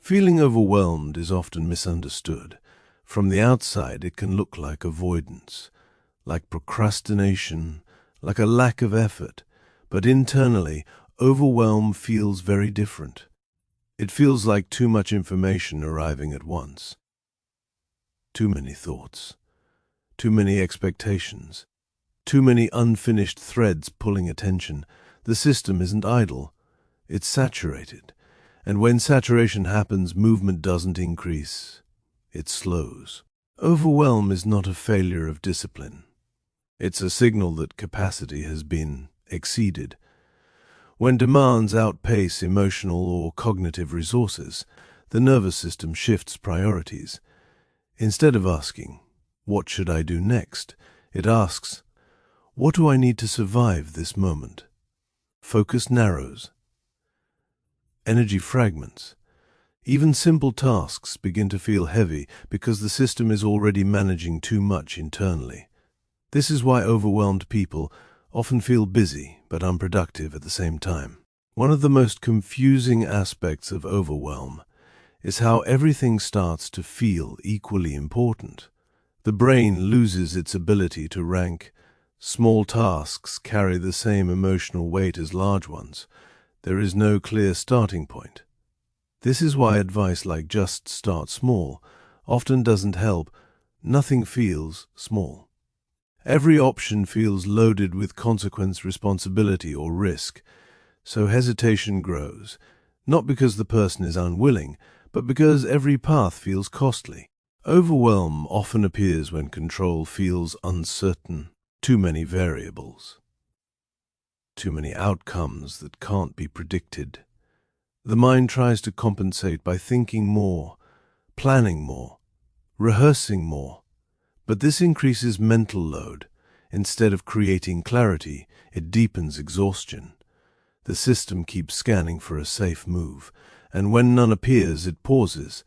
Feeling overwhelmed is often misunderstood. From the outside, it can look like avoidance, like procrastination, like a lack of effort. But internally, overwhelm feels very different. It feels like too much information arriving at once. Too many thoughts, too many expectations, too many unfinished threads pulling attention. The system isn't idle, it's saturated. And when saturation happens, movement doesn't increase, it slows. Overwhelm is not a failure of discipline. It's a signal that capacity has been exceeded. When demands outpace emotional or cognitive resources, the nervous system shifts priorities. Instead of asking, "What should I do next?" it asks, "What do I need to survive this moment?" Focus narrows. Energy fragments. Even simple tasks begin to feel heavy because the system is already managing too much internally. This is why overwhelmed people often feel busy but unproductive at the same time. One of the most confusing aspects of overwhelm is how everything starts to feel equally important. The brain loses its ability to rank. Small tasks carry the same emotional weight as large ones. There is no clear starting point. This is why advice like "just start small" often doesn't help. Nothing feels small. Every option feels loaded with consequence, responsibility, or risk. So hesitation grows, not because the person is unwilling, but because every path feels costly. Overwhelm often appears when control feels uncertain. Too many variables. Too many outcomes that can't be predicted. The mind tries to compensate by thinking more, planning more, rehearsing more. But this increases mental load. Instead of creating clarity, it deepens exhaustion. The system keeps scanning for a safe move, and when none appears, it pauses.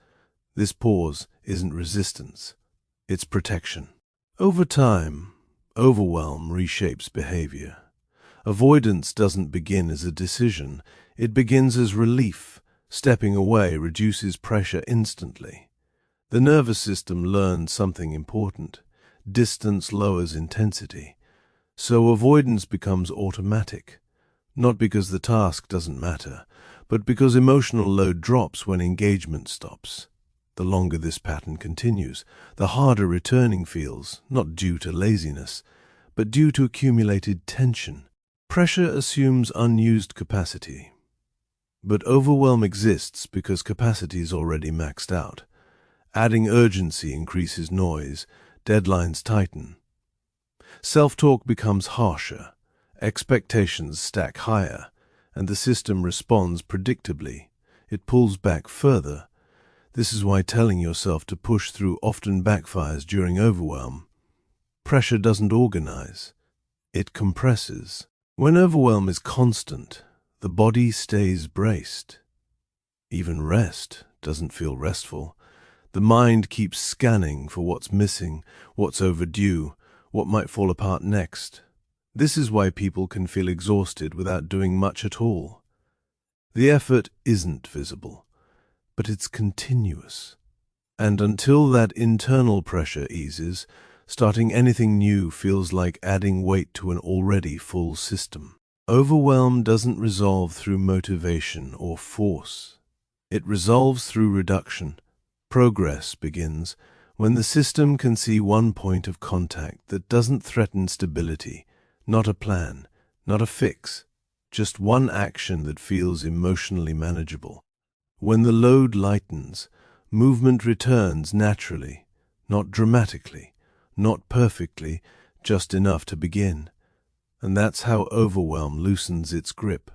This pause isn't resistance, it's protection. Over time, overwhelm reshapes behavior. Avoidance doesn't begin as a decision, it begins as relief. Stepping away reduces pressure instantly. The nervous system learns something important. Distance lowers intensity. So avoidance becomes automatic, not because the task doesn't matter, but because emotional load drops when engagement stops. The longer this pattern continues, the harder returning feels, not due to laziness, but due to accumulated tension. Pressure assumes unused capacity. But overwhelm exists because capacity is already maxed out. Adding urgency increases noise, deadlines tighten. Self-talk becomes harsher, expectations stack higher, and the system responds predictably. It pulls back further. This is why telling yourself to push through often backfires during overwhelm. Pressure doesn't organize, it compresses. When overwhelm is constant, the body stays braced. Even rest doesn't feel restful. The mind keeps scanning for what's missing, what's overdue, what might fall apart next. This is why people can feel exhausted without doing much at all. The effort isn't visible, but it's continuous. And until that internal pressure eases, starting anything new feels like adding weight to an already full system. Overwhelm doesn't resolve through motivation or force. It resolves through reduction. Progress begins when the system can see one point of contact that doesn't threaten stability, not a plan, not a fix, just one action that feels emotionally manageable. When the load lightens, movement returns naturally, not dramatically, not perfectly, just enough to begin. And that's how overwhelm loosens its grip.